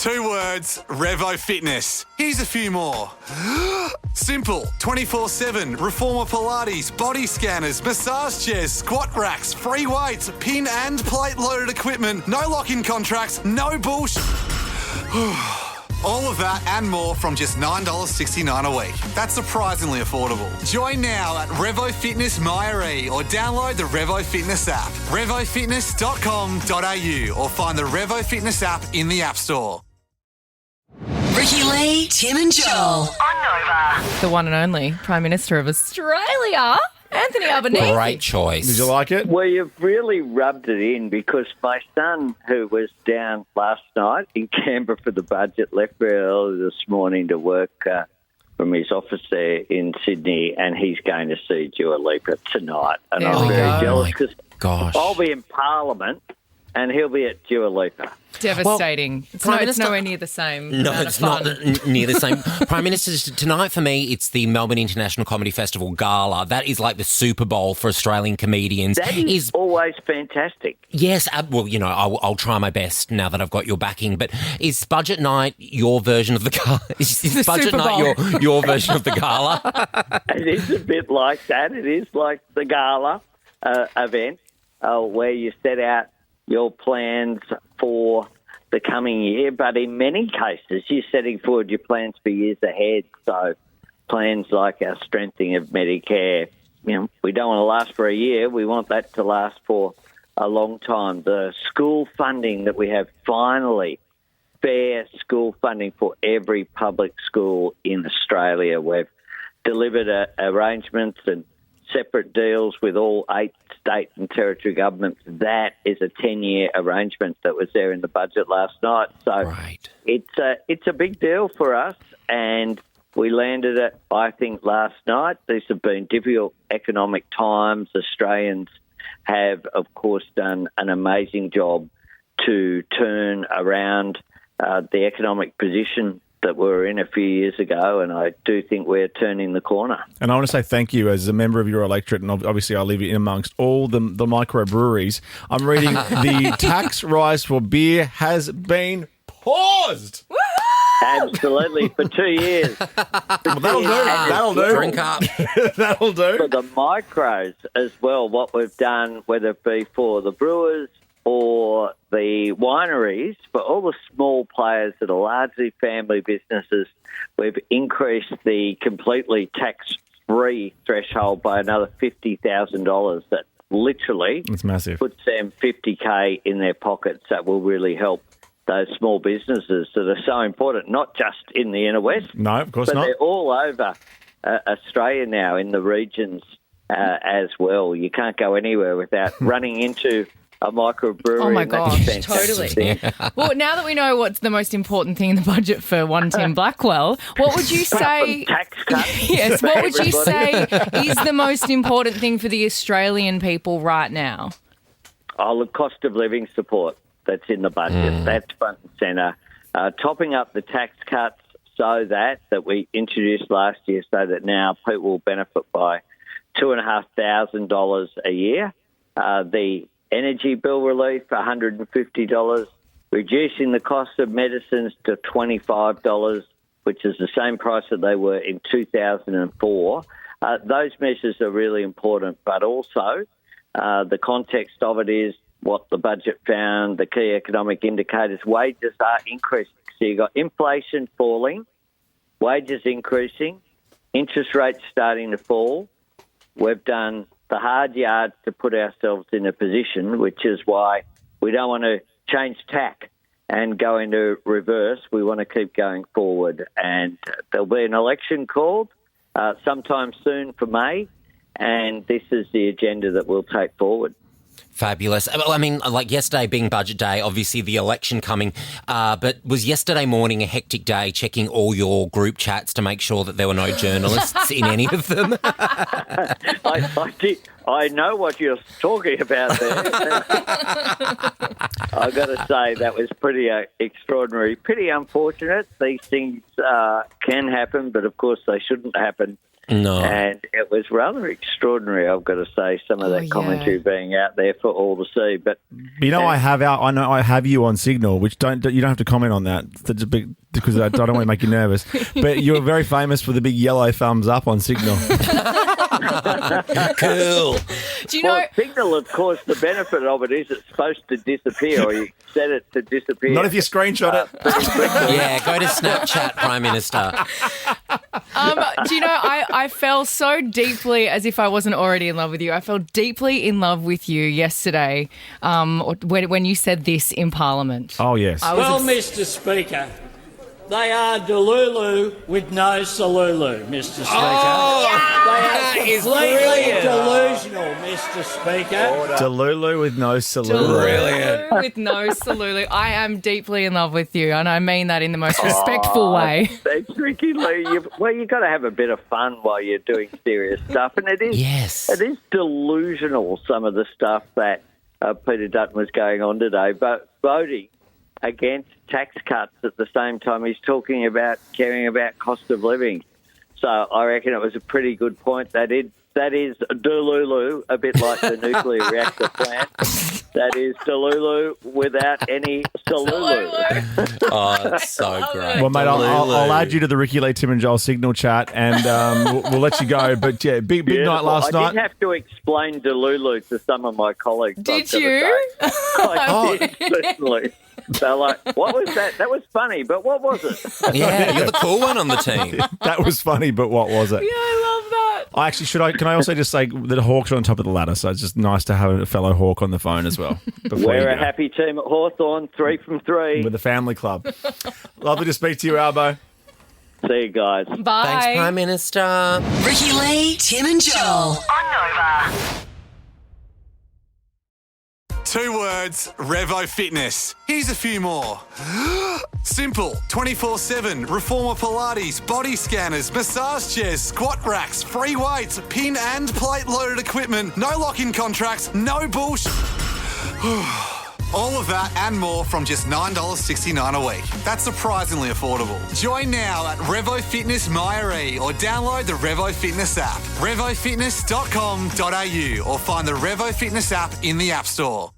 2 words, Revo Fitness. Here's a few more. Simple, 24/7, reformer Pilates, body scanners, massage chairs, squat racks, free weights, pin and plate loaded equipment, no lock-in contracts, no bullshit. All of that and more from just $9.69 a week. That's surprisingly affordable. Join now at Revo Fitness Myre or download the Revo Fitness app. RevoFitness.com.au or find the Revo Fitness app in the App Store. Ricky Lee, Tim and Joel. On Nova. The one and only Prime Minister of Australia, Anthony Albanese. Great choice. Did you like it? Well, you've really rubbed it in because my son, who was down last night in Canberra for the budget, left very early this morning to work from his office there in Sydney, and he's going to see Dua Lipa tonight. And There I'm we very go. jealous because Gosh. I'll be in Parliament and he'll be at Dua Lipa. Devastating. Prime It's Minister- nowhere near the same. No, amount it's of not fun. near the same. Prime Minister, tonight for me, it's the Melbourne International Comedy Festival Gala. That is like the Super Bowl for Australian comedians. That is always fantastic. Yes, well, you know, I'll try my best now that I've got your backing. But is budget night your version of the gala? Is The budget Super night Bowl. your version of the gala? It is a bit like that. It is like the gala event where you set out your plans for the coming year, but in many cases you're setting forward your plans for years ahead. So plans like our strengthening of Medicare, you know, we don't want to last for a year. We want that to last for a long time. The school funding that we have, finally, fair school funding for every public school in Australia. We've delivered arrangements and separate deals with all 8 state and territory governments. That is a 10-year arrangement that was there in the budget last night. So Right. it's a big deal for us, and we landed it, I think, last night. These have been difficult economic times. Australians have, of course, done an amazing job to turn around the economic position that we were in a few years ago, and I do think we're turning the corner. And I want to say thank you as a member of your electorate, and obviously I live in amongst all the microbreweries. I'm reading the tax rise for beer has been paused. Absolutely, for 2 years. That'll do. That'll do. Drink up. That'll do. For the micros as well, what we've done, whether it be for the brewers or the wineries, for all the small players that are largely family businesses, we've increased the completely tax-free threshold by another $50,000. That literally It's massive. puts them $50K in their pockets. That will really help those small businesses that are so important, not just in the inner west, No, of course but not. they're all over Australia now in the regions as well. You can't go anywhere without running into a microbrewery. Oh my and that's gosh, fantastic. totally. Well, now that we know what's the most important thing in the budget for 110 Blackwell, what would you say? Tax cuts. Yes, for what would you say everybody. is the most important thing for the Australian people right now? Oh, the cost of living support that's in the budget. That's front and centre. Topping up the tax cuts so that we introduced last year so that now people will benefit by $2,500 a year. The energy bill relief, $150, reducing the cost of medicines to $25, which is the same price that they were in 2004. Those measures are really important, but also the context of it is what the budget found, the key economic indicators, wages are increasing. So you've got inflation falling, wages increasing, interest rates starting to fall. We've done the hard yards to put ourselves in a position, which is why we don't want to change tack and go into reverse. We want to keep going forward. And there'll be an election called sometime soon for May, and this is the agenda that we'll take forward. Fabulous. Well, I mean, like yesterday being budget day, obviously the election coming, but was yesterday morning a hectic day checking all your group chats to make sure that there were no journalists in any of them? I know what you're talking about there. I've got to say that was pretty extraordinary, pretty unfortunate. These things can happen, but of course they shouldn't happen No. And it was rather extraordinary, I've got to say, some of that commentary being out there for all to see. But You know, I have you on Signal, which you don't have to comment on that. That's a big, because I don't want to make you nervous. But you're very famous for the big yellow thumbs up on Signal. Cool. Do you know? well, Signal, of course, the benefit of it is it's supposed to disappear, or you set it to disappear. Not if you screenshot it. Yeah, go to Snapchat, Prime Minister. Do you know, I fell so deeply, as if I wasn't already in love with you. I fell deeply in love with you yesterday when you said this in Parliament. Oh, yes. Well, Mr. Speaker, they are Delulu with no Solulu, Mr. Speaker. They are completely delusional, Mr. Speaker. Delulu with no Solulu. Delulu with no Solulu. I am deeply in love with you, and I mean that in the most respectful way. Thanks, Ricky Lee. You've got to have a bit of fun while you're doing serious stuff, and it is delusional, some of the stuff that Peter Dutton was going on today, but voting against tax cuts at the same time he's talking about caring about cost of living. So I reckon it was a pretty good point. That is Delulu, a bit like the nuclear reactor plant. That is Delulu without any Solulu. Oh, that's so great. Well, mate, I'll add you to the Ricky Lee, Tim and Joel Signal chat, and we'll let you go. But yeah, big night last night. I did have to explain Delulu to some of my colleagues. Did you? I did, certainly. They're like, what was that? That was funny, but what was it? Yeah, you're the cool one on the team. That was funny, but what was it? Yeah, I love that. Can I also just say that the Hawks are on top of the ladder, so it's just nice to have a fellow Hawk on the phone as well. We're a happy team at Hawthorn, 3 from 3. With the family club. Lovely to speak to you, Albo. See you guys. Bye. Thanks, Prime Minister. Ricky Lee, Tim and Joel. On Nova. 2 words, Revo Fitness. Here's a few more. Simple, 24/7, Reformer Pilates, body scanners, massage chairs, squat racks, free weights, pin and plate loaded equipment, no lock-in contracts, no bullshit. All of that and more from just $9.69 a week. That's surprisingly affordable. Join now at Revo Fitness Myre or download the Revo Fitness app. RevoFitness.com.au or find the Revo Fitness app in the App Store.